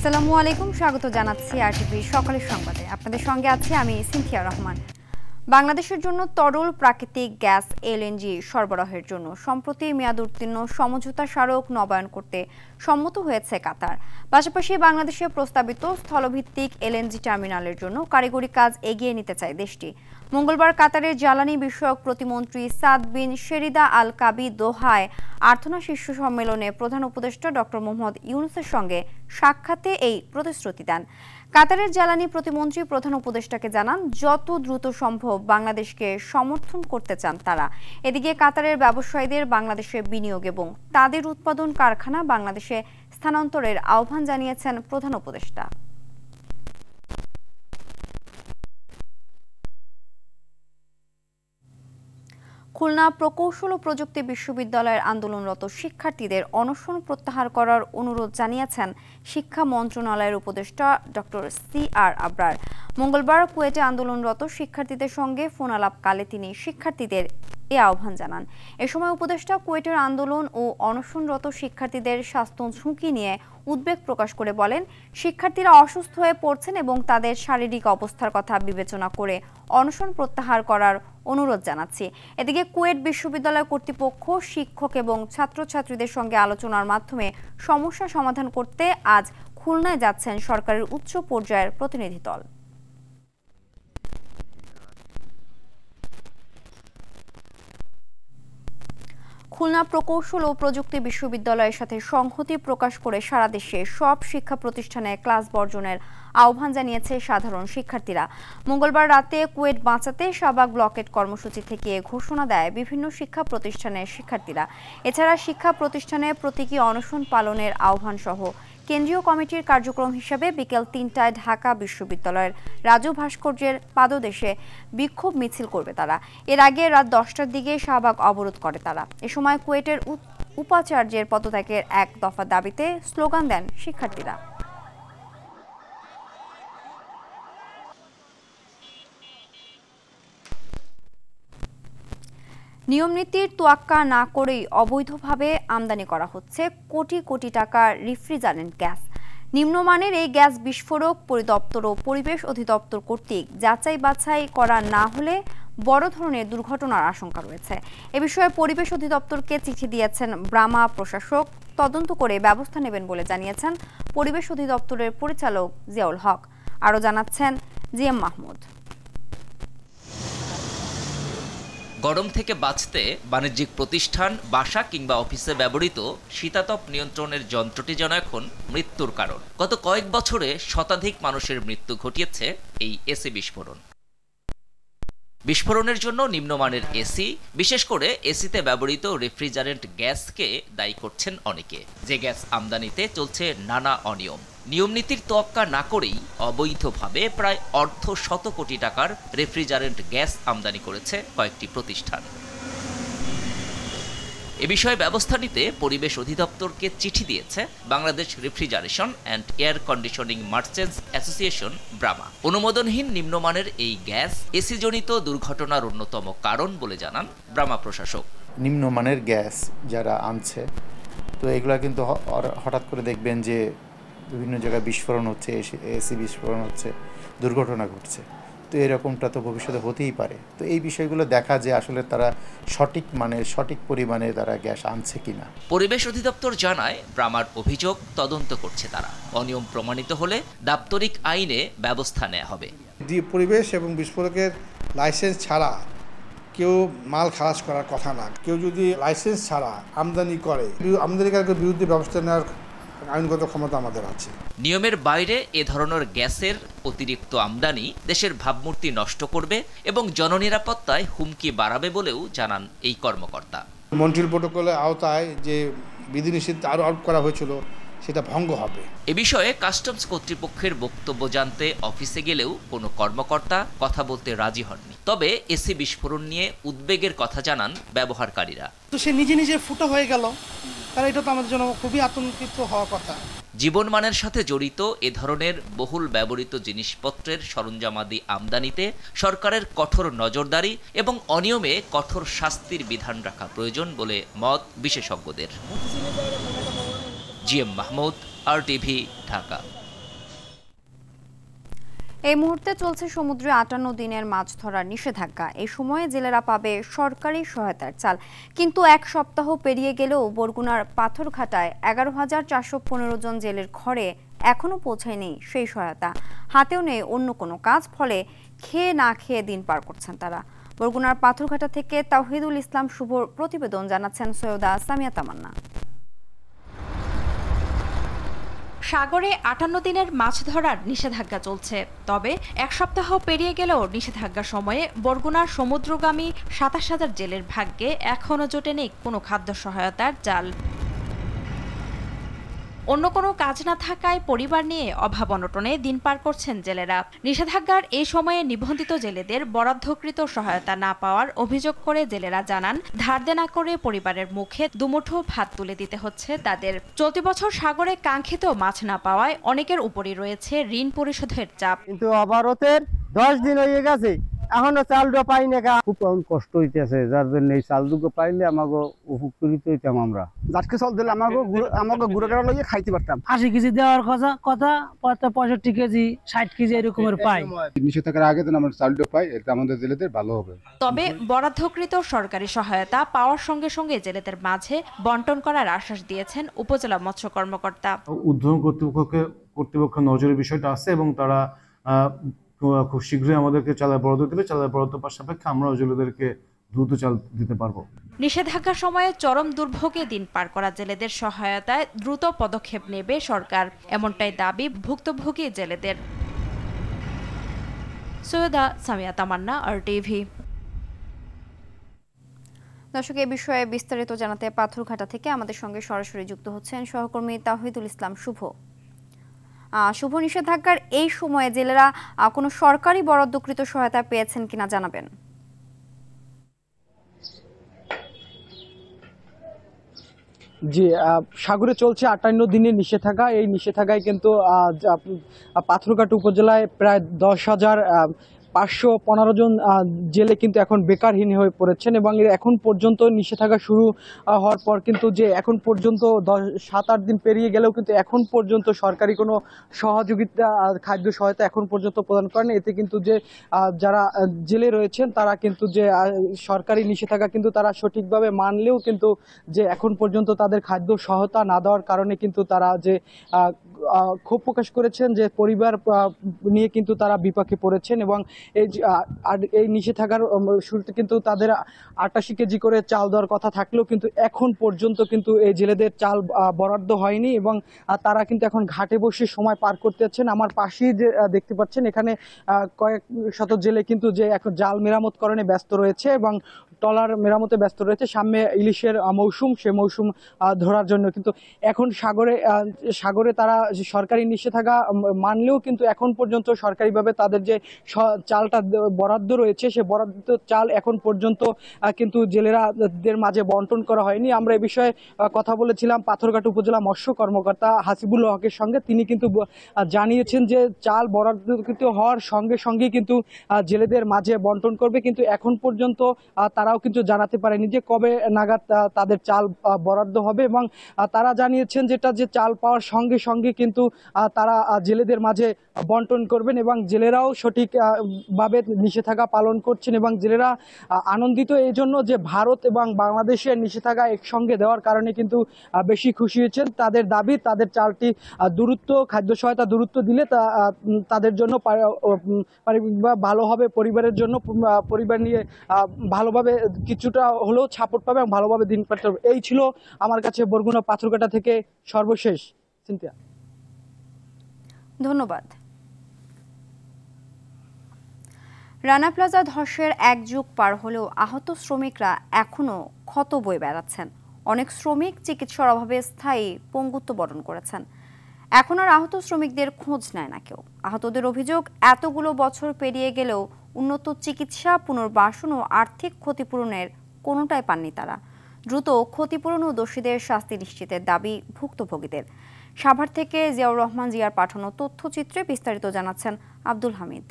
আসসালামু আলাইকুম, স্বাগত জানাচ্ছি আরটিভি সকালের সংবাদে। আপনাদের সঙ্গে আছি আমি সিনথিয়া রহমান। বাংলাদেশের জন্য তরল প্রাকৃতিক গ্যাস এলএনজি সরবরাহের জন্য সম্প্রতি মেয়াদ উত্তীর্ণ সমঝোতা স্মারক নবায়ন করতে সম্মত হয়েছে কাতার। পাশাপাশি বাংলাদেশে প্রস্তাবিত স্থলভিত্তিক এলএনজি টার্মিনালের জন্য কারিগরি কাজ এগিয়ে নিতে চায় দেশটি। মঙ্গলবার কাতারের জ্বালানি বিষয়ক প্রতিমন্ত্রী সাদ বিন শেরিদা আল কাবি দোহায় আর্থনা শীর্ষ সম্মেলনে প্রধান উপদেষ্টা ডক্টর মোহাম্মদ ইউনূসের সঙ্গে সাক্ষাতে এই প্রতিশ্রুতি দেন। কাতারের জ্বালানি প্রতিমন্ত্রী প্রধান উপদেষ্টাকে জানান যত দ্রুত সম্ভব বাংলাদেশকে সমর্থন করতে চান তারা। এদিকে কাতারের ব্যবসায়ীদের বাংলাদেশে বিনিয়োগ এবং তাদের উৎপাদন কারখানা বাংলাদেশে স্থানান্তরের আহ্বান জানিয়েছেন প্রধান উপদেষ্টা। খুলনা প্রকৌশল ও প্রযুক্তি বিশ্ববিদ্যালয়ের আন্দোলনরত শিক্ষার্থীদের অনশন প্রত্যাহার করার অনুরোধ জানিয়েছেন শিক্ষা মন্ত্রণালয়ের উপদেষ্টা ডক্টর CR আবরার। মঙ্গলবার কুয়েটে আন্দোলনরত শিক্ষার্থীদের সঙ্গে ফোন আলাপকালে তিনি শিক্ষার্থীদের এ আহ্বান জানান। এ সময় উপদেষ্টা কুয়েটের আন্দোলন ও অনশনরত শিক্ষার্থীদের স্বাস্থ্য ঝুঁকি নিয়ে উদ্বেগ প্রকাশ করে বলেন, শিক্ষার্থীরা অসুস্থ হয়ে পড়ছেন এবং তাদের শারীরিক অবস্থার কথা বিবেচনা করে অনশন প্রত্যাহার করার অনুরোধ জানাচ্ছি। এদিকে কুয়েট বিশ্ববিদ্যালয় কর্তৃপক্ষ শিক্ষক এবং ছাত্রছাত্রীদের সঙ্গে আলোচনার মাধ্যমে সমস্যা সমাধান করতে আজ খুলনায় যাচ্ছেন সরকারের উচ্চ পর্যায়ের প্রতিনিধি দল। খুলনা প্রকৌশল ও প্রযুক্তি বিশ্ববিদ্যালয়ের সাথে সংহতি প্রকাশ করে সারা দেশে সব শিক্ষা প্রতিষ্ঠানে ক্লাস বর্জনের আহ্বান জানিয়েছে সাধারণ শিক্ষার্থীরা। মঙ্গলবার রাতে কুয়েট বাঁচাতে শাহবাগ ব্লকেট কর্মসূচি থেকে ঘোষণা দেয় বিভিন্ন শিক্ষা প্রতিষ্ঠানের শিক্ষার্থীরা। এছাড়া শিক্ষা প্রতিষ্ঠানে প্রতীকী অনশন পালনের আহ্বান সহ কেন্দ্রীয় কমিটির কার্যক্রম হিসেবে বিকেল ৩টায় ঢাকা বিশ্ববিদ্যালয়ের রাজু ভাস্কর্যের পাদদেশে বিক্ষোভ মিছিল করবে তারা। এর আগে রাত 10টার দিকে শাহবাগ অবরোধ করে তারা। এ সময় কুয়েটের উপাচার্যের পদত্যাগের এক দফা দাবিতে স্লোগান দেন শিক্ষার্থীরা। নিয়মনীতির তোয়াক্কা না করেই অবৈধভাবে আমদানি করা হচ্ছে কোটি কোটি টাকার রিফ্রিজারেন্ট গ্যাস। নিম্নমানের এই গ্যাস বিস্ফোরক পরিদপ্তর ও পরিবেশ অধিদপ্তর কর্তৃক যাচাই বাছাই করা না হলে বড় ধরনের দুর্ঘটনার আশঙ্কা রয়েছে। এ বিষয়ে পরিবেশ অধিদপ্তরকে চিঠি দিয়েছেন ব্রামা প্রশাসক। তদন্ত করে ব্যবস্থা নেবেন বলে জানিয়েছেন পরিবেশ অধিদপ্তরের পরিচালক জিয়াউল হক। আরও জানাচ্ছেন জিএম মাহমুদ। গরম থেকে বাঁচতে বাণিজ্যিক প্রতিষ্ঠান, বাসা কিংবা অফিসে ব্যবহৃত শীতাতপ নিয়ন্ত্রণের যন্ত্রটি যেন এখন মৃত্যুর কারণ। গত কয়েক বছরে শতাধিক মানুষের মৃত্যু ঘটিয়েছে এই এসি বিস্ফোরণ। বিস্ফোরণের জন্য নিম্নমানের এসি, বিশেষ করে এসিতে ব্যবহৃত রেফ্রিজারেন্ট গ্যাসকে দায়ী করছেন অনেকে। যে গ্যাস আমদানিতে চলছে নানা অনিয়ম। নিয়মনীতির তোয়াক্কা না করেই অবৈধভাবে প্রায় অর্ধশত কোটি টাকার রেফ্রিজারেন্ট গ্যাস আমদানি করেছে কয়েকটি প্রতিষ্ঠান। এ বিষয়ে ব্যবস্থা নিতে পরিবেশ অধিদপ্তরকে চিঠি দিয়েছে Bangladesh refrigeration and air conditioning merchants association BRAMA. অনুমোদনহীন নিম্নমানের এই গ্যাস এসিজনিত দুর্ঘটনার অন্যতম কারণ বলে জানান ব্রামা প্রশাসক। নিম্নমানের গ্যাস যারা আনছে, তো এগুলা কিন্তু হঠাৎ করে দেখবেন যে বিভিন্ন জায়গায় বিস্ফোরণ হচ্ছে, এসি বিস্ফোরণ হচ্ছে, দুর্ঘটনা ঘটছে। তো এরকমটা তো ভবিষ্যতে হতেই পারে। তো এই বিষয়গুলো দেখা যে আসলে তারা সঠিক মানের, সঠিক পরিমাণে তারা গ্যাস আনছে কিনা। পরিবেশ অধিদপ্তর জানায় ব্রামার অভিযোগ তদন্ত করছে তারা। অনিয়ম প্রমাণিত হলে দাপ্তরিক আইনে ব্যবস্থা নেওয়া হবে। পরিবেশ এবং বিস্ফোরকের লাইসেন্স ছাড়া কেউ মাল খালাস করার কথা না। কেউ যদি লাইসেন্স ছাড়া আমদানি করে, আমদানিকারকের বিরুদ্ধে ব্যবস্থা নেওয়ার আইনগত ক্ষমতা আমাদের আছে। নিয়মের বাইরে এ ধরনের গ্যাসের অতিরিক্ত আমদানি দেশের ভাবমূর্তি নষ্ট করবে এবং জননিরাপত্তায় হুমকি বাড়াবে বলেও জানান এই কর্মকর্তা। মন্ট্রিল প্রোটোকলের আওতায় যে বিধিনিষেধ আরোপ করা হয়েছিল সেটা ভঙ্গ হবে। এ বিষয়ে কাস্টমস কর্তৃপক্ষের বক্তব্য জানতে অফিসে গেলেও কোনো কর্মকর্তা কথা বলতে রাজি হননি। তবে এসি বিস্ফোরণ নিয়ে উদ্বেগের কথা জানান ব্যবহারকারীরা। তো সে নিজে নিজে ফুটো হয়ে গেল, তাহলে এটা তো আমাদের জন্য খুবই আতঙ্কিত হওয়ার কথা। জীবনমানের সাথে জড়িত এ ধরনের বহুল ব্যবহৃত জিনিসপত্রের সরঞ্জামাদি আমদানিতে সরকারের কঠোর নজরদারি এবং অনিয়মে কঠোর শাস্তির বিধান রাখা প্রয়োজন বলে মত বিশেষজ্ঞদের। GM Mahmud, RTV, Dhaka. এই মুহূর্তে চলছে সমুদ্রে ৫৮ দিনের মাছ ধরার নিষেধাজ্ঞা। এই সময়ে জেলেরা পাবে সরকারি সহায়তার চাল, কিন্তু এক সপ্তাহ পেরিয়ে গেলেও বরগুনার পাথরঘাটায় ১১,৪১৫ জন জেলের ঘরে এখনো পৌঁছায়নি সেই সহায়তা। হাতেও নেই অন্য কোনো কাজ, ফলে খেয়ে না খেয়ে দিন পার করছেন তারা। বরগুনার পাথরঘাটা থেকে তাওহিদুল ইসলাম শুভর প্রতিবেদন, জানাচ্ছেন সৈয়দা সামিয়া তামান্না। সাগরে ৫৮ দিনের মাছ ধরার নিষেধাজ্ঞা চলছে, তবে এক সপ্তাহ পেরিয়ে গেলেও নিষেধাজ্ঞা সময়ে বরগুনার সমুদ্রগামী ২৭,০০০ জেলের ভাগ্যে এখনও জোটেনি কোনো খাদ্য সহায়তার চাল। অন্য কোনো কাজ না থাকায় পরিবার নিয়ে অভাব অনটনে দিন পার করছেন জেলেরা। নিষেধাজ্ঞার এই সময়ে নিবন্ধিত জেলেদের বরাদ্দকৃত সহায়তা না পাওয়ার অভিযোগ করে জেলেরা জানান, ধার দেনা করে পরিবারের মুখে দুমুঠো ভাত তুলে দিতে হচ্ছে তাদের। চলতি বছর সাগরে কাঙ্ক্ষিত মাছ না পাওয়ায় অনেকের উপরই রয়েছে ঋণ পরিশোধের চাপ। কিন্তু অবরোধের ১০ দিন হয়ে গেছে, এখনো চালটা পাই না। খুব কষ্ট হইতেছে, যার জন্য এই চাল দুটো পাইলে আমাকে উপকৃত হইতাম। আমরা যাকে চাল দিলে আমাকে গুঁড়ো করা লইয়ে খাইতে পারতাম। ৮০ কেজি দেওয়ার কথা ৬৫ কেজি ৬০ কেজি এরকমের পাই। নিষেধাজ্ঞার আগে আমরা চালটা পাই, এটা আমাদের জেলেদের ভালো হবে। তবে বরাদ্দকৃত সরকারি সহায়তা পাওয়ার সঙ্গে সঙ্গে জেলেদের মাঝে বন্টন করার আশ্বাস দিয়েছেন উপজেলা মৎস্য কর্মকর্তা। উদ্বোধন কর্তৃপক্ষ নজরের বিষয়টা আছে এবং তারা খুব শীঘ্রই আমাদেরকে চালের বরাদ্দ দেবে। চালের বরাদ্দ পাওয়ার সাপেক্ষে আমরা জেলেদেরকে দ্রুত চাল দিতে পারবো। নিষেধাজ্ঞার সময়ে চরম দুর্ভোগে দিন পার করা জেলেদের সহায়তায় দ্রুত পদক্ষেপ নেবে সরকার, এমনটাই দাবি ভুক্তভোগী জেলেদের। সৈয়দা সামিয়া তামান্না, RTV। দর্শক, এ বিষয়ে বিস্তারিত জানাতে পাথরঘাটা থেকে আমাদের সঙ্গে সরাসরি যুক্ত হচ্ছেন সহকর্মী তাওহিদুল ইসলাম শুভ। শুভ, নিষেধাজ্ঞার এই সময়ে জেলেরা কোনো সরকারি বরাদ্দকৃত সহায়তা পেয়েছেন কিনা জানাবেন। জি, সাগরে চলছে ৫৮ দিনের নিষেধাজ্ঞা। এই নিষেধাজ্ঞায় কিন্তু পাথরঘাটা উপজেলায় প্রায় ১০,৫১৫ জন জেলে কিন্তু এখন বেকারহীন হয়ে পড়েছেন এবং এখন পর্যন্ত নিষেধাজ্ঞা শুরু হওয়ার পর কিন্তু যে এখন পর্যন্ত ৭-৮ দিন পেরিয়ে গেলেও কিন্তু এখন পর্যন্ত সরকারি কোনো সহযোগিতা, খাদ্য সহায়তা এখন পর্যন্ত প্রদান করেন। এতে কিন্তু যে যারা জেলে রয়েছেন তারা কিন্তু যে সরকারি নিষেধাজ্ঞা কিন্তু তারা সঠিকভাবে মানলেও কিন্তু যে এখন পর্যন্ত তাদের খাদ্য সহায়তা না দেওয়ার কারণে কিন্তু তারা যে ক্ষোভ প্রকাশ করেছেন, যে পরিবার নিয়ে কিন্তু তারা বিপাকে পড়েছেন এবং এই নিষেধাজ্ঞার শুরুতে কিন্তু তাদের ৮৮ কেজি করে চাল দেওয়ার কথা থাকলেও কিন্তু এখন পর্যন্ত কিন্তু এই জেলেদের চাল বরাদ্দ হয়নি এবং তারা কিন্তু এখন ঘাটে বসে সময় পার করতে যাচ্ছেন। আমার পাশেই যে দেখতে পাচ্ছেন, এখানে কয়েক শত জেলে কিন্তু যে এখন জাল মেরামতকরণে ব্যস্ত রয়েছে এবং ট্রলার মেরামতে ব্যস্ত রয়েছে। সামনে ইলিশের মৌসুম, সে মৌসুম ধরার জন্য কিন্তু এখন সাগরে তারা সরকারি নিষেধাজ্ঞা মানলেও কিন্তু এখন পর্যন্ত সরকারিভাবে তাদের যে চালটা বরাদ্দ রয়েছে, সে বরাদ্দ চাল এখন পর্যন্ত কিন্তু জেলেরাদের মাঝে বন্টন করা হয়নি। আমরা এ বিষয়ে কথা বলেছিলাম পাথরঘাটা উপজেলা মৎস্য কর্মকর্তা হাসিবুল হকের সঙ্গে। তিনি কিন্তু জানিয়েছেন যে চাল বরাদ্দকৃত হওয়ার সঙ্গে সঙ্গে কিন্তু জেলেদের মাঝে বন্টন করবে, কিন্তু এখন পর্যন্ত তারাও কিন্তু জানাতে পারেনি যে কবে নাগাদ তাদের চাল বরাদ্দ হবে এবং তারা জানিয়েছেন যেটা যে চাল পাওয়ার সঙ্গে সঙ্গে কিন্তু তারা জেলেদের মাঝে বন্টন করবেন এবং জেলেরাও সঠিকভাবে নিষেধাজ্ঞা পালন করছেন এবং জেলেরা আনন্দিত এই জন্য যে ভারত এবং বাংলাদেশের নিষেধাজ্ঞা একসঙ্গে দেওয়ার কারণে কিন্তু বেশি খুশি হয়েছেন। তাদের দাবি, তাদের চালটি খাদ্য সহায়তা দূরত্ব দিলে তাদের জন্য ভালো হবে, পরিবারের জন্য পরিবার নিয়ে ভালোভাবে কিছুটা হলেও সাপোর্ট পাবে এবং ভালোভাবে দিন কাটতে হবে। এই ছিল আমার কাছে বরগুনা পাথরঘাটা থেকে সর্বশেষ। সিনথিয়া, ধন্যবাদ। রানা প্লাজা ধসের ১ যুগ পার হলেও আহত শ্রমিকরা এখনও ক্ষত বয়ে বেড়াচ্ছেন। অনেক শ্রমিক চিকিৎসার অভাবে স্থায়ী পঙ্গুত্ব বরণ করেছেন। এখন আর আহত শ্রমিকদের খোঁজ নেয় না কেউ। আহতদের অভিযোগ, এতগুলো বছর পেরিয়ে গেলেও উন্নত চিকিৎসা, পুনর্বাসন ও আর্থিক ক্ষতিপূরণের কোনোটাই পাননি তারা। দ্রুত ক্ষতিপূরণ ও দোষীদের শাস্তি নিশ্চিতের দাবি ভুক্তভোগীদের। সাভার থেকে জিয়াউর রহমান জিয়ার পাঠানো তথ্যচিত্রে বিস্তারিত জানাচ্ছেন আব্দুল হামিদ।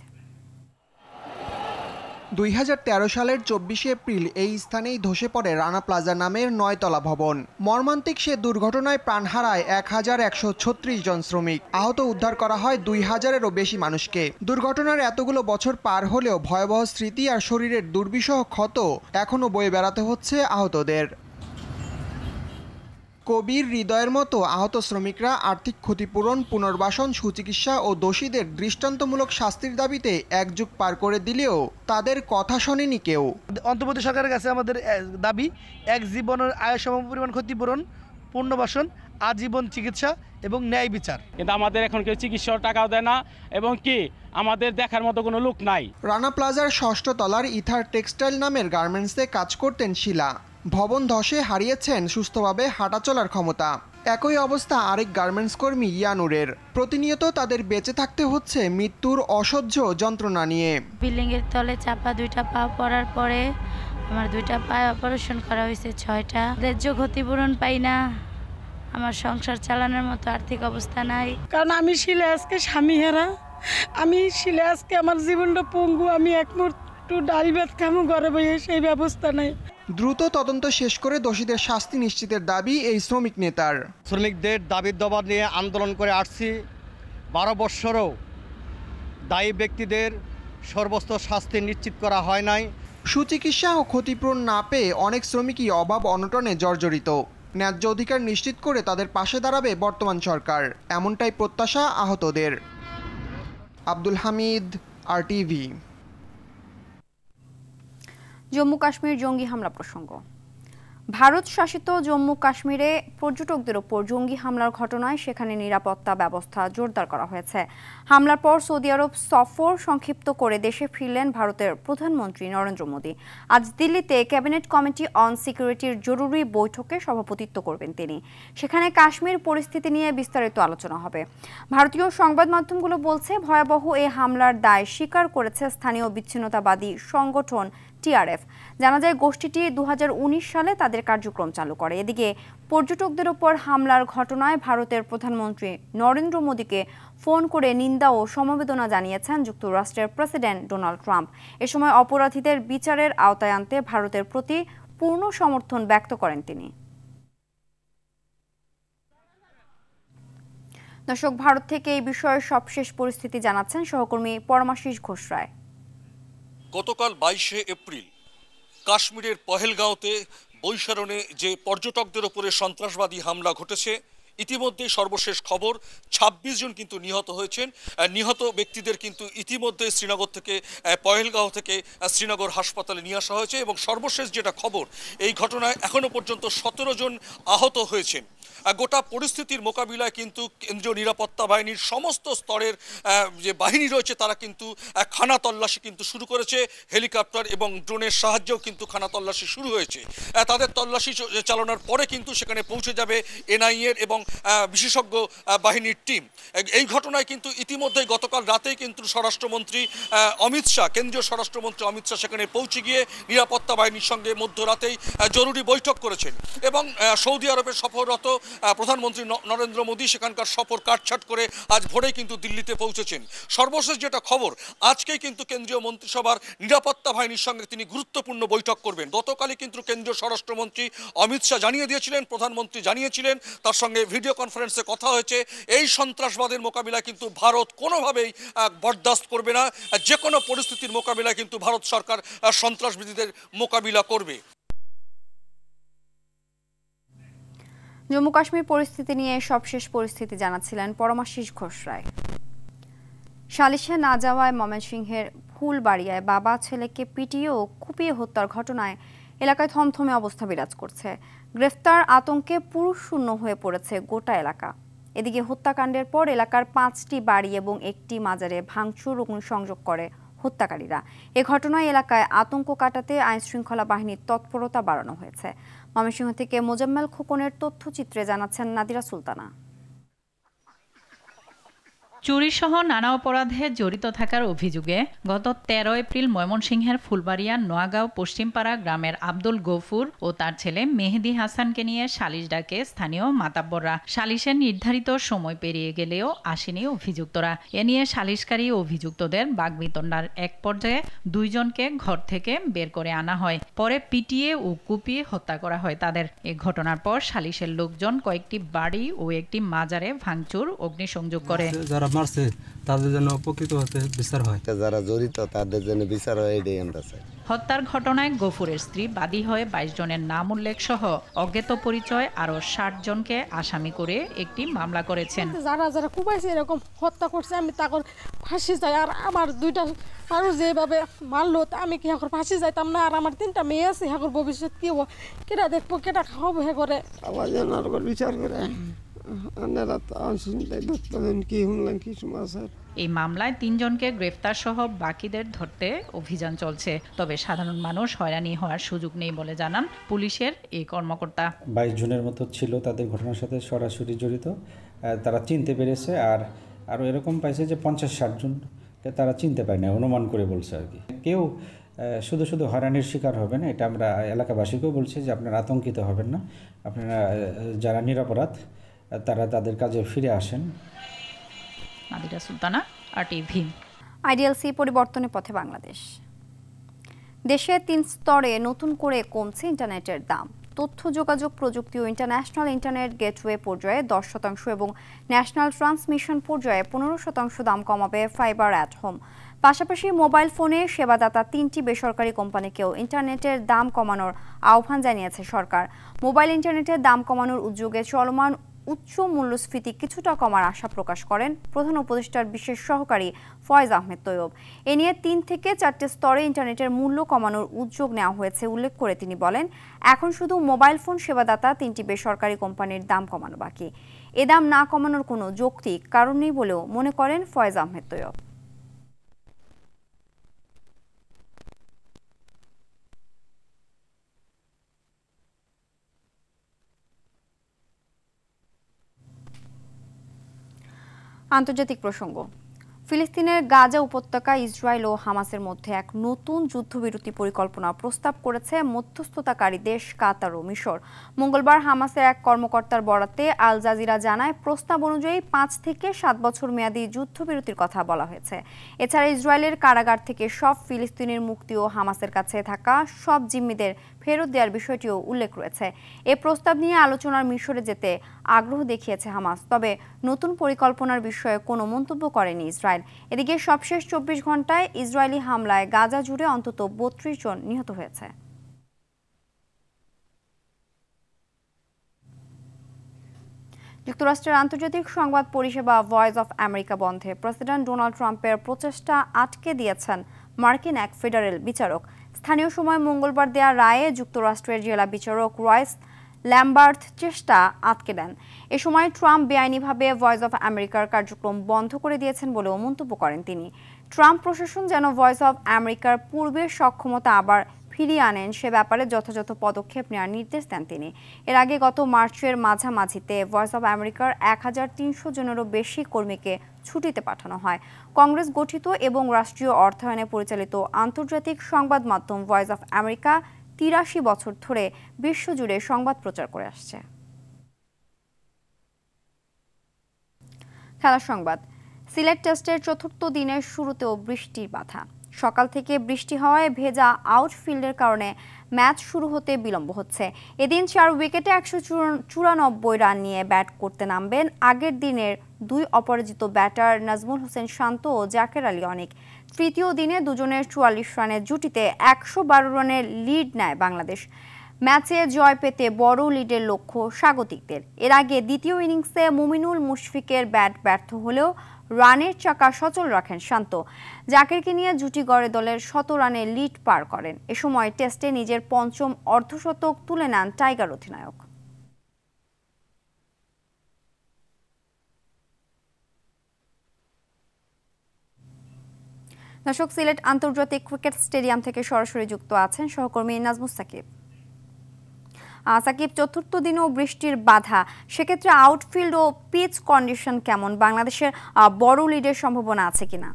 2013 সালের 24 এপ্রিল এই স্থানেই ধসে পড়ে রানা প্লাজা নামের 9তলা ভবন। মর্মান্তিক সে দুর্ঘটনায় প্রাণ হারায় 1136 জন শ্রমিক। আহত উদ্ধার করা হয় 2000-এরও বেশি মানুষকে। দুর্ঘটনার এতগুলো বছর পার হলেও ভয়াবহ স্মৃতি আর শরীরের দুর্বিষহ ক্ষত এখনও বয়ে বেড়াতে হচ্ছে আহতদের। কবির হৃদয়ের মতো আহত শ্রমিকরা আর্থিক ক্ষতিপূরণ, পুনর্বাসন, সুচিকিৎসা ও দোষীদের দৃষ্টান্তমূলক শাস্তির দাবিতে এক যুগ পার করে দিলেও তাদের কথা শোনেনি কেউ। অন্তর্বর্তী সরকারের কাছে আমাদের দাবি, এক জীবনের আয় সমপরিমাণ ক্ষতিপূরণ, পুনর্বাসন, আজীবন চিকিৎসা এবং ন্যায় বিচার। কিন্তু আমাদের এখন কেউ চিকিৎসার টাকাও দেয় না এবং কি আমাদের দেখার মতো কোনো লোক নাই। রানা প্লাজার 6ষ্ঠ তলার ইথার টেক্সটাইল নামের গার্মেন্টসে কাজ করতেন শিলা। ভবন ধসে হারিয়েছেন সুস্থভাবে হাঁটাচলার ক্ষমতা। একই অবস্থা আরেক গার্মেন্টস কর্মী ইয়ানুরের। প্রতিনিয়ত তাদের বেঁচে থাকতে হচ্ছে মৃত্যুর অসহ্য যন্ত্রণা নিয়ে। বিল্ডিং এর তলে চাপা 2টা পা পড়ার পরে আমার 2টা পায়ে অপারেশন করা হয়েছে, 6টা। ন্যায্য ক্ষতিপূরণ পাই না, আমার সংসার চালানোর মতো আর্থিক অবস্থা নাই। কারণ আমি শিলে আজকে স্বামী হারা, আমি শিলে আজকে আমার জীবনটা পঙ্গু, আমি এক মুহূর্ত ডাল ভাত খামু ঘরে বসে, সেই ব্যবস্থা নাই। দ্রুত তদন্ত শেষ করে দোষীদের শাস্তি নিশ্চিতের দাবি এই শ্রমিক নেতার। শ্রমিকদের দাবির দাবা নিয়ে আন্দোলন করে আসছি 12 বৎসরও দায়ী ব্যক্তিদের সর্বোচ্চ শাস্তি নিশ্চিত করা হয় নাই। সুচিকিৎসা ও ক্ষতিপূরণ না পেয়ে অনেক শ্রমিকই অভাব অনটনে জর্জরিত। ন্যায্য অধিকার নিশ্চিত করে তাদের পাশে দাঁড়াবে বর্তমান সরকার, এমনটাই প্রত্যাশা আহতদের। আব্দুল হামিদ, RTV। জম্মু কাশ্মীর জঙ্গি হামলা প্রসঙ্গ। ভারত শাসিত জম্মু কাশ্মীরে পর্যটকদের ওপর জঙ্গি হামলার ঘটনায় সেখানে নিরাপত্তা ব্যবস্থা জোরদার করা হয়েছে। হামলার পর সৌদি আরব সফর সংক্ষিপ্ত করে দেশে ফিরলেন ভারতের প্রধানমন্ত্রী নরেন্দ্র মোদী। আজ দিল্লিতে ক্যাবিনেট কমিটি অন সিকিউরিটির জরুরি বৈঠকে সভাপতিত্ব করবেন তিনি। সেখানে কাশ্মীর পরিস্থিতি নিয়ে বিস্তারিত আলোচনা হবে। ভারতীয় সংবাদ মাধ্যমগুলো বলছে, ভয়াবহ এই হামলার দায় স্বীকার করেছে স্থানীয় বিচ্ছিন্নতাবাদী সংগঠন TRF। জানা যায় গোষ্ঠীটি 2019 সালে তাদের কার্যক্রম চালু করে। এদিকে পর্যটকদের ওপর হামলার ঘটনায় ভারতের প্রধানমন্ত্রী নরেন্দ্র মোদীকে ফোন করে নিন্দা ও সমবেদনা জানিয়েছেন যুক্তরাষ্ট্রের প্রেসিডেন্ট ডোনাল্ড ট্রাম্প। এ সময় অপরাধীদের বিচারের আওতায় আনতে ভারতের প্রতি পূর্ণ সমর্থন ব্যক্ত করেন তিনি। দর্শক, ভারত থেকে এই বিষয়ে সবশেষ পরিস্থিতি জানাচ্ছেন সহকর্মী পরমাশিস ঘোষ রায়। গতকাল 22শে এপ্রিল কাশ্মীরের পহেলগাঁওতে বৈশারণে যে পর্যটকদের উপরে সন্ত্রাসবাদী হামলা ঘটেছে, ইতিমধ্যে সর্বশেষ খবর 26 জন কিন্তু নিহত হয়েছেন। নিহত ব্যক্তিদের কিন্তু ইতিমধ্যে শ্রীনগর থেকে পহেলগাঁও থেকে শ্রীনগর হাসপাতালে নিয়ে আসা হয়েছে এবং সর্বশেষ যেটা খবর, এই ঘটনায় এখনো পর্যন্ত 17 জন আহত হয়েছেন। গোটা পরিস্থিতির মোকাবিলায় কিন্তু কেন্দ্রীয় নিরাপত্তা বাহিনীর সমস্ত স্তরের যে বাহিনী রয়েছে তারা কিন্তু খানা তল্লাশি কিন্তু শুরু করেছে। হেলিকপ্টার এবং ড্রোনের সাহায্যেও কিন্তু খানা তল্লাশি শুরু হয়েছে। তাদের তল্লাশি চালানোর পরে কিন্তু সেখানে পৌঁছে যাবে NIA এবং বিশেষজ্ঞ বাহিনীর টিম। এই ঘটনায় কিন্তু ইতিমধ্যেই গতকাল রাতেই কিন্তু স্বরাষ্ট্রমন্ত্রী অমিত শাহ, কেন্দ্রীয় স্বরাষ্ট্রমন্ত্রী অমিত শাহ সেখানে পৌঁছে গিয়ে নিরাপত্তা বাহিনীর সঙ্গে মধ্যরাতেই জরুরি বৈঠক করেছেন এবং সৌদি আরবের সফররত প্রধানমন্ত্রী নরেন্দ্র মোদী সেখানকার সফর কাটছাট করে আজ ভোরেই কিন্তু দিল্লিতে পৌঁছেছেন। সর্বশেষ যেটা খবর, আজকেই কিন্তু কেন্দ্রীয় মন্ত্রিসভার নিরাপত্তা বাহিনীর সঙ্গে তিনি গুরুত্বপূর্ণ বৈঠক করবেন। গতকালই কিন্তু কেন্দ্রীয় স্বরাষ্ট্রমন্ত্রী অমিত শাহ জানিয়ে দিয়েছিলেন, প্রধানমন্ত্রী জানিয়েছিলেন, তার সঙ্গে ভিডিও কনফারেন্সে কথা হয়েছে, এই সন্ত্রাসবাদের মোকাবিলায় কিন্তু ভারত কোনোভাবেই বরদাস্ত করবে না। যে কোনো পরিস্থিতির মোকাবিলায় কিন্তু ভারত সরকার সন্ত্রাসবাদীদের মোকাবিলা করবে। জম্মু কাশ্মীর পরিস্থিতি নিয়ে সবশেষ পরিস্থিতি জানাচ্ছিলেন পরমাশিস ঘোষ রায়। সালিশে না যাওয়ায় ময়মনসিংহের ফুলবাড়িয়ায় বাবা ছেলেকে পিটিয়ে ও কুপিয়ে হত্যার ঘটনায় এলাকায় থমথমে অবস্থা বিরাজ করছে। গ্রেফতার আতঙ্কে পুরুষ শূন্য হয়ে পড়েছে গোটা এলাকা। এদিকে হত্যাকাণ্ডের পর এলাকার 5টি বাড়ি এবং একটি মাজারে ভাঙচুর অগ্নিসংযোগ করে হত্যাকারীরা। এ ঘটনায় এলাকায় আতঙ্ক কাটাতে আইনশৃঙ্খলা বাহিনীর তৎপরতা বাড়ানো হয়েছে। ময়মনসিংহ থেকে মোজাম্মেল খোকনের তথ্যচিত্রে জানাচ্ছেন নাদিরা সুলতানা। চুরিসহ নানা অপরাধে জড়িত থাকার অভিযোগে গত ১৩ এপ্রিল ময়মনসিংহের ফুলবাড়িয়া নোয়াগাঁও পশ্চিমপাড়া গ্রামের আব্দুল গফুর ও তার ছেলে মেহেদি হাসানকে নিয়ে সালিশ ডাকে স্থানীয় মাতাব্বররা। সালিশের নির্ধারিত সময় পেরিয়ে গেলেও আসেনি অভিযুক্তরা। এ নিয়ে সালিশকারী অভিযুক্তদের বাগবিতণ্ডার এক পর্যায়ে দুইজনকে ঘর থেকে বের করে আনা হয়। পরে পিটিয়ে ও কুপিয়ে হত্যা করা হয় তাদের। এ ঘটনার পর সালিশের লোকজন কয়েকটি বাড়ি ও একটি মাজারে ভাঙচুর অগ্নিসংযোগ করে। মারছে তাদের জন্য উপকৃত হতে বিচার হয়, যারা জড়িত তাদের জন্য বিচার হয়, এটাই আমরা চাই। হত্যার ঘটনায় গফুরের স্ত্রী বাদী হয়ে ২২ জনের নাম উল্লেখ সহ অজ্ঞাত পরিচয় আরো ৬০ জনকে আসামি করে একটি মামলা করেছেন। যারা যারা কুবাইছে এরকম হত্যা করছে আমি তাকে ফাঁসি চাই। আর আমার দুইটা মানুষ যেভাবে মারলো আমি কি এখন ফাঁসি যাইতাম না? আর আমার 3টা মেয়ে আছে, এখন ভবিষ্যৎ কি হবো, কেটা দেখবো, কেটা খাওয়াবো, হে করে আবার যেন আর বিচার করে। এই মামলায় 3 জনকে গ্রেফতার সহ বাকিদের ধরতে অভিযান চলছে। তবে সাধারণ মানুষ হয়রানি হওয়ার সুযোগ নেই বলে জানান পুলিশের এই কর্মকর্তা। 22 জনের মতো ছিল তাদের ঘটনার সাথে সরাসরি জড়িত, তারা চিনতে পেরেছে। আর আরও এরকম পাইছে যে 50-60 জনকে তারা চিনতে পায় না, অনুমান করে বলছে আর কি। কেউ শুধু শুধু হয়রানির শিকার হবে না, এটা আমরা এলাকাবাসীকেও বলছি যে আপনারা আতঙ্কিত হবেন না, আপনারা যারা নিরপরাধ তারা তাদের কাজে ফিরে আসেন। নাদিরা সুলতানা, আরটিভি। আইডিএলসি পরিবর্তনের পথে বাংলাদেশ। দেশে 3 স্তরে নতুন করে কমছে ইন্টারনেটের দাম। তথ্য যোগাযোগ প্রযুক্তি ও ইন্টারন্যাশনাল ইন্টারনেট গেটওয়ে পর্যায়ে 10% এবং ন্যাশনাল ট্রান্সমিশন পর্যায়ে 15% দাম কমাবে ফাইবার অ্যাট হোম। পাশাপাশি মোবাইল ফোনে সেবাদাতা 3টি বেসরকারি কোম্পানিকেও ইন্টারনেটের দাম কমানোর আহ্বান জানিয়েছে সরকার। মোবাইল ইন্টারনেটের দাম কমানোর উদ্যোগে চলমান উচ্চ মূল্যস্ফীতি কিছুটা কমার আশা প্রকাশ করেন প্রধান উপদেষ্টার বিশেষ সহকারী ফয়েজ আহমেদ তৈয়ব। এ নিয়ে 3 থেকে 4টে স্তরে ইন্টারনেটের মূল্য কমানোর উদ্যোগ নেওয়া হয়েছে উল্লেখ করে তিনি বলেন, এখন শুধু মোবাইল ফোন সেবাদাতা 3টি বেসরকারি কোম্পানির দাম কমানো বাকি। এ দাম না কমানোর কোনো যৌক্তিক কারণ নেই বলেও মনে করেন ফয়েজ আহমেদ তৈয়ব। আন্তর্জাতিক প্রসঙ্গ। ফিলিস্তিনের গাজা উপত্যকায় ইসরায়েল ও হামাসের মধ্যে এক নতুন যুদ্ধবিরতি পরিকল্পনা প্রস্তাব করেছে মধ্যস্থতাকারী দেশ কাতার ও মিশর। মঙ্গলবার হামাসের এক কর্মকর্তার বরাতে আল জাজিরা জানায়, প্রস্তাব অনুযায়ী 5 থেকে 7 বছর মেয়াদী যুদ্ধবিরতির কথা বলা হয়েছে। এছাড়া ইসরায়েলের কারাগার থেকে সব ফিলিস্তিনির মুক্তি ও হামাসের কাছে থাকা সব জিম্মিদের ফেরত দেওয়ার বিষয়টিও উল্লেখ রয়েছে। এ প্রস্তাব নিয়ে আলোচনার মিশরে যেতে আগ্রহ দেখিয়েছে হামাস, তবে নতুন পরিকল্পনার বিষয়ে কোনো মন্তব্য করেনি ইসরায়েল। এদিকে সবশেষ 24 ঘন্টায় ইসরায়েলি হামলায় গাজা জুড়ে অন্তত 32 জন নিহত হয়েছে। যুক্তরাষ্ট্রের আন্তর্জাতিক সংবাদ পরিষেবা ভয়েস অফ আমেরিকা বন্ধে প্রেসিডেন্ট ডোনাল্ড ট্রাম্পের প্রচেষ্টা আটকে দিয়েছেন মার্কিন এক ফেডারেল বিচারক। স্থানীয় সময় মঙ্গলবার দেয়া রায়ে যুক্তরাষ্ট্রের জেলা বিচারক রয়েস ল্যাম্বার্থ চেষ্টা আটকে দেন। এ সময় ট্রাম্প বেআইনিভাবে ভয়েস অফ আমেরিকার কার্যক্রম বন্ধ করে দিয়েছেন বলেও মন্তব্য করেন তিনি। ট্রাম্প প্রশাসন যেন ভয়েস অফ আমেরিকার পূর্বের সক্ষমতা আবার ফিরিয়ে আনেন সে ব্যাপারে যথাযথ পদক্ষেপ নেওয়ার নির্দেশ দেন তিনি। এর আগে গত মার্চের মাঝামাঝিতে ভয়েস অফ আমেরিকার 1300 জনেরও বেশি কর্মীকে ছুটিতে পাঠানো হয়। কংগ্রেস গঠিত এবং রাষ্ট্রীয় অর্থায়নে পরিচালিত আন্তর্জাতিক সংবাদ মাধ্যম ভয়েস অফ আমেরিকা 83 বছর ধরে বিশ্বজুড়ে সংবাদ প্রচার করে আসছে। খেলার সংবাদ। সিলেট টেস্টের 4র্থ দিনের শুরুতেও বৃষ্টির বাধা। সকাল থেকে বৃষ্টি হওয়ায় ভেজা আউটফিল্ডের কারণে ম্যাচ শুরু হতে বিলম্ব হচ্ছে। এদিন 4 উইকেটে 194 রান নিয়ে ব্যাট করতে নামবেন আগের দিনের 2 অপরাজিত ব্যাটার নাজমুল হোসেন শান্ত ও জাকের আলী অনিক। তৃতীয় দিনে দুজনের 44 রানের জুটিতে 112 রানের লিড নেয় বাংলাদেশ। ম্যাচে জয় পেতে বড় লিডের লক্ষ্য স্বাগতিকদের। এর আগে দ্বিতীয় ইনিংসে মুমিনুল মুশফিকের ব্যাট ব্যর্থ হলেও রানের চাকা সচল রাখেন শান্ত। জাকেরকে নিয়ে জুটি গড়ে দলের 100 রানের লিড পার করেন। এ সময় টেস্টে নিজের 5ম অর্ধশতক তুলে নেন টাইগার অধিনায়ক। দর্শক, সিলেট আন্তর্জাতিক ক্রিকেট স্টেডিয়াম থেকে সরাসরি যুক্ত আছেন সহকর্মী নাজমুস সাকিব। সাকিব, চতুর্থ দিনেও বৃষ্টির বাধা, সেক্ষেত্রে আউটফিল্ড ও পিচ কন্ডিশন কেমন? বাংলাদেশের বড় লিডের সম্ভাবনা আছে কিনা?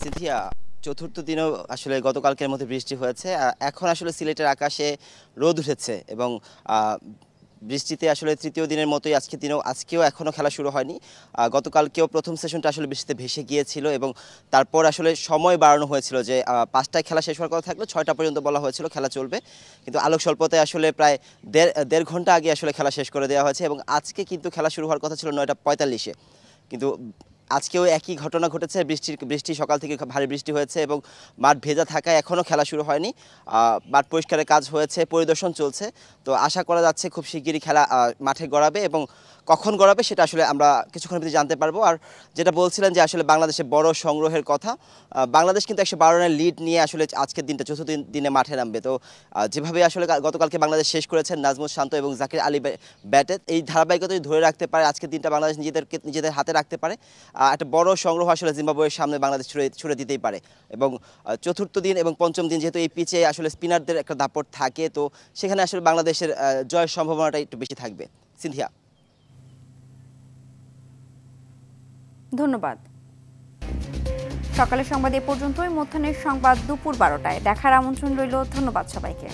সিনথিয়া, চতুর্থ দিনেও আসলে গতকালকের মধ্যে বৃষ্টি হয়েছে। এখন আসলে সিলেটের আকাশে রোদ উঠেছে এবং বৃষ্টিতে আসলে তৃতীয় দিনের মতোই আজকেও এখনও খেলা শুরু হয়নি। গতকালকেও প্রথম সেশনটা আসলে বৃষ্টিতে ভেসে গিয়েছিল এবং তারপর আসলে সময় বাড়ানো হয়েছিল, যে 5টায় খেলা শেষ হওয়ার কথা থাকলে 6টা পর্যন্ত বলা হয়েছিল খেলা চলবে, কিন্তু আলোক স্বল্পতায় আসলে প্রায় দেড় ঘন্টা আগে আসলে খেলা শেষ করে দেওয়া হয়েছে এবং আজকে কিন্তু খেলা শুরু হওয়ার কথা ছিল 9:45-এ, কিন্তু আজকেও একই ঘটনা ঘটেছে। বৃষ্টি সকাল থেকে ভারী বৃষ্টি হয়েছে এবং মাঠ ভেজা থাকায় এখনও খেলা শুরু হয়নি। মাঠ পরিষ্কারের কাজ হয়েছে, পরিদর্শন চলছে। তো আশা করা যাচ্ছে খুব শিগগিরই খেলা মাঠে গড়াবে এবং কখন গড়াবে সেটা আসলে আমরা কিছুক্ষণের ভিতরে জানতে পারবো। আর যেটা বলছিলেন যে আসলে বাংলাদেশে বড় সংগ্রহের কথা, বাংলাদেশ কিন্তু 112 রানের লিড নিয়ে আসলে আজকের দিনটা চতুর্থ দিনে মাঠে নামবে। তো যেভাবে আসলে গতকালকে বাংলাদেশ শেষ করেছেন নাজমুল শান্ত এবং জাকির আলী ব্যাটে, এই ধারাবাহিকতা যদি ধরে রাখতে পারে আজকের দিনটা বাংলাদেশ নিজেদের হাতে রাখতে পারে, একটা বড় সংগ্রহ আসলে জিম্বাবুয়ের সামনে বাংলাদেশ ছুড়ে দিতেই পারে। এবং চতুর্থ দিন এবং পঞ্চম দিন যেহেতু এই পিচে আসলে স্পিনারদের একটা দাপট থাকে, তো সেখানে আসলে বাংলাদেশের জয়ের সম্ভাবনাটা একটু বেশি থাকবে। সিনথিয়া, ধন্যবাদ। সকালের সংবাদ এ পর্যন্তই। মধ্যাহ্নের সংবাদ দুপুর 12টায় দেখার আমন্ত্রণ রইল। ধন্যবাদ সবাইকে।